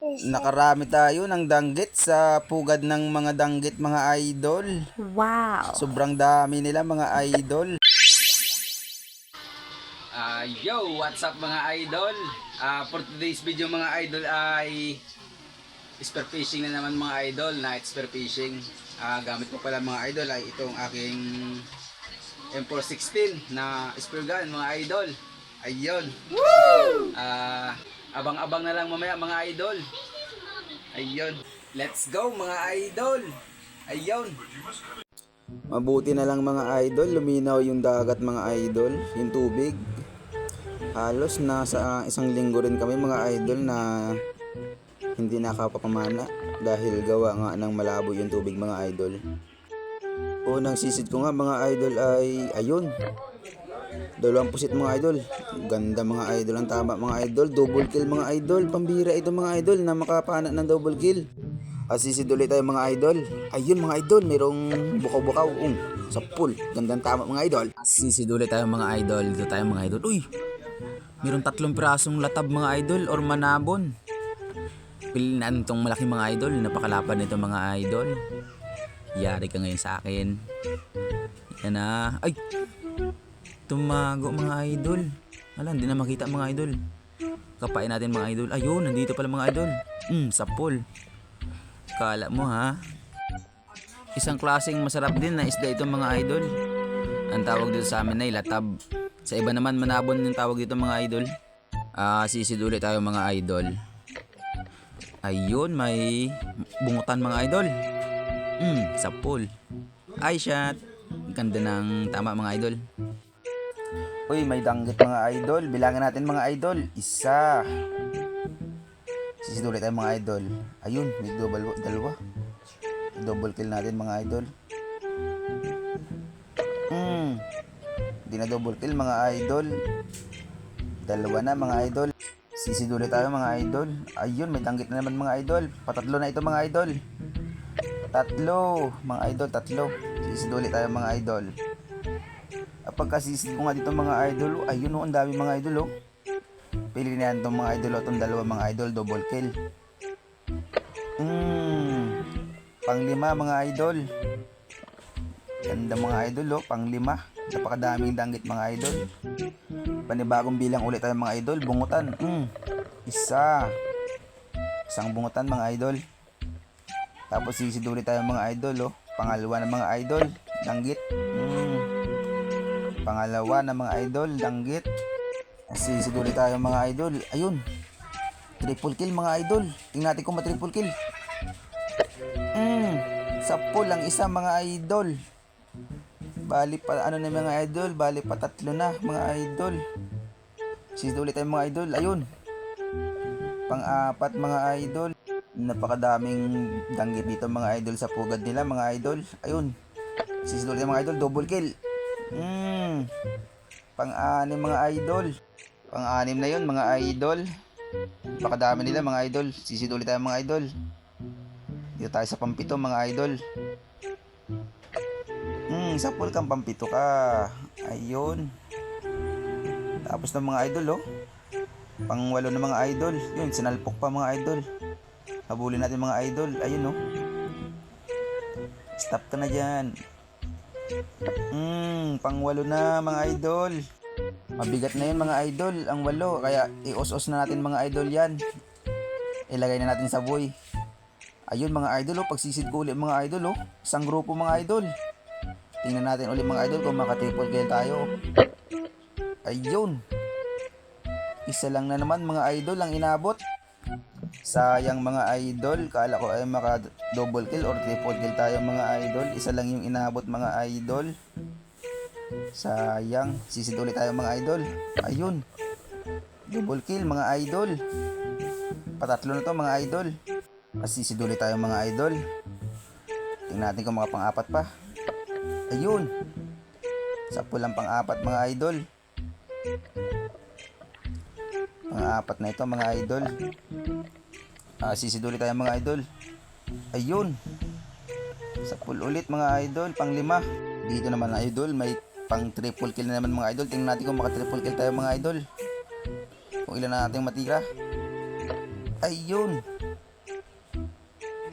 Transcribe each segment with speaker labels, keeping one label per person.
Speaker 1: Nakarami tayo ng danggit sa pugad ng mga danggit mga idol.
Speaker 2: Wow!
Speaker 1: Sobrang dami nila mga idol. Yo, what's up mga idol? For today's video mga idol ay spear fishing na naman mga idol, night spear fishing. Gamit ko pala mga idol ay itong aking M416 na spear gun mga idol. Ayun. Abang-abang na lang mamaya mga idol. Ayun. Let's go mga idol. Ayun. Mabuti na lang mga idol, luminaw yung dagat mga idol, yung tubig. Halos nasa isang linggo rin kami mga idol na hindi nakapapamana dahil gawa nga ng malabo yung tubig mga idol. Unang sisid ko nga mga idol ay ayun. 2 pusit mga idol. Ganda mga idol, ang tama mga idol. Double kill mga idol. Pambira ito mga idol na makapana ng double kill. Sisid ulit tayo mga idol. Ayun mga idol, mayroong bukaw-bukaw. Sa pool. Gandang tama mga idol. Sisid ulit tayo mga idol. Dito tayo mga idol. Uy! Mayroong 3 pirasong latab mga idol or manabon. Pilinan itong malaking mga idol. Napakalapan nito mga idol. Yari ka ngayon sa akin. Yan na. Ay! Tumago mga idol. Wala, hindi na makita mga idol. Kapain natin mga idol. Ayun, nandito pala mga idol. Sa pool. Kala mo ha. Isang klaseng masarap din na isda ito mga idol. Ang tawag dito sa amin ay latab. Sa iba naman manabon yung tawag dito mga idol. Sisid ulit tayo mga idol. Ayun, may bungutan mga idol. Sa pool. Ay shot. Ganda ng tama mga idol. Uy, may danggit mga idol. Bilangin natin mga idol. 1. Sisid ulit tayo mga idol. Ayun, may dalawa. Double kill natin mga idol. Hindi na double kill mga idol. 2 na mga idol. Sisid ulit tayo mga idol. Ayun, may danggit na naman mga idol. Patatlo na ito mga idol. 3 mga idol, 3. Sisid ulit tayo mga idol. Pagkasisid ko nga dito mga idol, ayun ang dami mga idol Pili na yan itong mga idol itong 2 mga idol, double kill. Pang-5 mga idol. Ganda mga idol pang-5. Napakadaming danggit mga idol. Panibagong bilang ulit tayo mga idol, bungutan. 1. Isang bungutan mga idol. Tapos sisid ulit tayo mga idol Pangalawa na mga idol, danggit. Pangalawa na mga idol, danggit. Sisid ulit tayo mga idol. Ayun. Triple kill mga idol. Tingnan natin kung ma-triple kill. Sa pool ang isa mga idol. Bali pa ano na mga idol, bali pa 3 na mga idol. Sisid ulit tayo mga idol. Ayun. Pang-4 mga idol. Napakadaming danggit dito mga idol sa pugad nila mga idol. Ayun. Sisid ulit tayo mga idol, double kill. Pang-6 mga idol. Pang-6 na yun mga idol. Napakadami nila mga idol. Sisid ulit tayo mga idol. Dito tayo sa pang-7 mga idol. Sa pool kang pang-7 ka. Ayun. Tapos na mga idol Pang-8 na mga idol. Yun, sinalpok pa mga idol. Habulin natin mga idol. Ayun Stop ka na dyan. Pang-8 na mga idol. Mabigat na yun mga idol, ang 8. Kaya ios-os na natin mga idol yan. Ilagay na natin sa buoy. Ayun mga idol pagsisid ko ulit mga idol Isang grupo mga idol. Tingnan natin ulit mga idol kung maka-triple kill tayo. Ayun. Isa lang na naman mga idol ang inabot. Sayang mga idol, kala ko ay maka double kill or triple kill tayo mga idol. Isa lang yung inabot mga idol. Sayang. Sisid ulit tayo mga idol. Ayun. Double kill mga idol. Patatlo na to mga idol. Sisid ulit tayo mga idol. Tingnan natin kung mga pang-4 pa. Ayun. Sa pulang pang-4 mga idol. Pang-4 na ito mga idol. Sisid ulit tayo mga idol. Ayun. Sa pool ulit mga idol, pang-5. Dito naman idol, may pang triple kill na naman mga idol. Tingnan natin kung maka triple kill tayo mga idol. Kung ilan na natin matira. Ayun.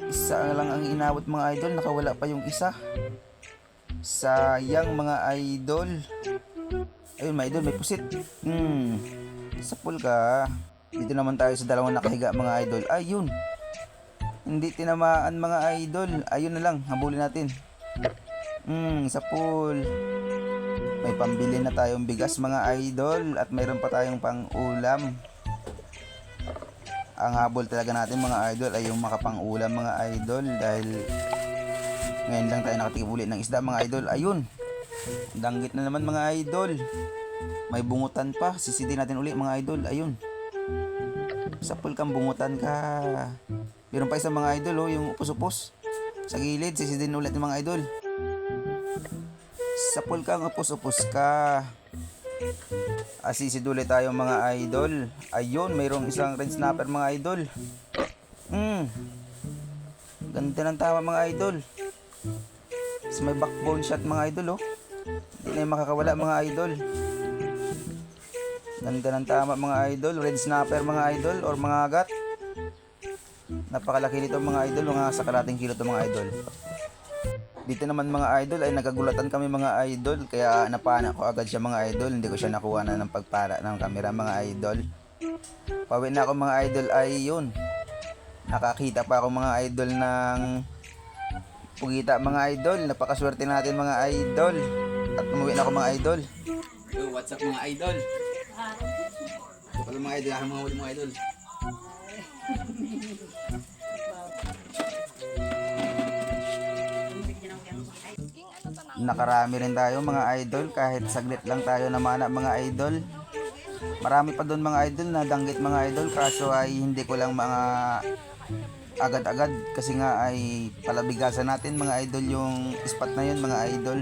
Speaker 1: Isa lang ang inabot mga idol, nakawala pa yung isa. Sayang mga idol. Ayun mga idol, may pusit. Sapul ka. Dito naman tayo sa dalawang nakahiga mga idol. Ayun. Hindi tinamaan mga idol. Ayun na lang, habulin natin. Sapul. May pambili na tayong bigas mga idol at mayroon pa tayong pang ulam. Ang habol talaga natin mga idol ay yung makapang-ulam mga idol dahil ngayon lang tayo nakatikim ulit ng isda mga idol. Ayun, danggit na naman mga idol. May bungutan pa, sisidin natin ulit mga idol. Ayun, sapul kang bungutan ka. Meron pa isang mga idol, yung upos-upos sa gilid, sisidin ulit ng mga idol. Sapul kang upos-upos ka. Asisid ulit tayo mga idol. Ayun, mayroong isang red snapper mga idol. Ganda ng tama mga idol. May backbone shot mga idol. Hindi na yung makakawala mga idol. Ganda ng tama mga idol. Red snapper mga idol or mga agat. Napakalaki nito mga idol. Mga sa kalating kilo to mga idol. Dito naman mga idol ay nagagulatan kami mga idol, kaya napana ko agad siya mga idol. Hindi ko siya nakuha na ng pagpara ng camera mga idol. Pauwi na ako mga idol. Ay yun, nakakita pa ako mga idol ng pugita mga idol. Napakaswerte natin mga idol. At umuwi na ako mga idol. Yo, what's up mga idol? Ito pala mga idol, mga huli mga idol. Nakarami rin tayo mga idol, kahit saglit lang tayo namana mga idol. Marami pa doon mga idol na danggit mga idol, kaso ay hindi ko lang mga agad-agad kasi nga ay palabigasan natin mga idol yung spot na yun mga idol.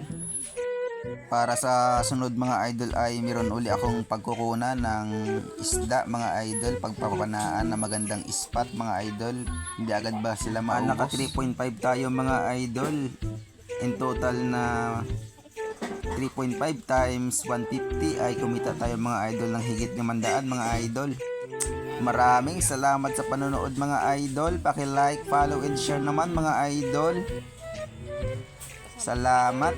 Speaker 1: Para sa sunod mga idol ay meron uli akong pagkukunan ng isda mga idol, pagpapanaan na magandang spot mga idol. Hindi agad ba sila maubos? Naka 3.5 tayo mga idol. In total na 3.5 times 150 ay kumita tayo mga idol ng higit 500 mga idol. Maraming salamat sa panonood mga idol. Paki-like, follow and share naman mga idol. Salamat.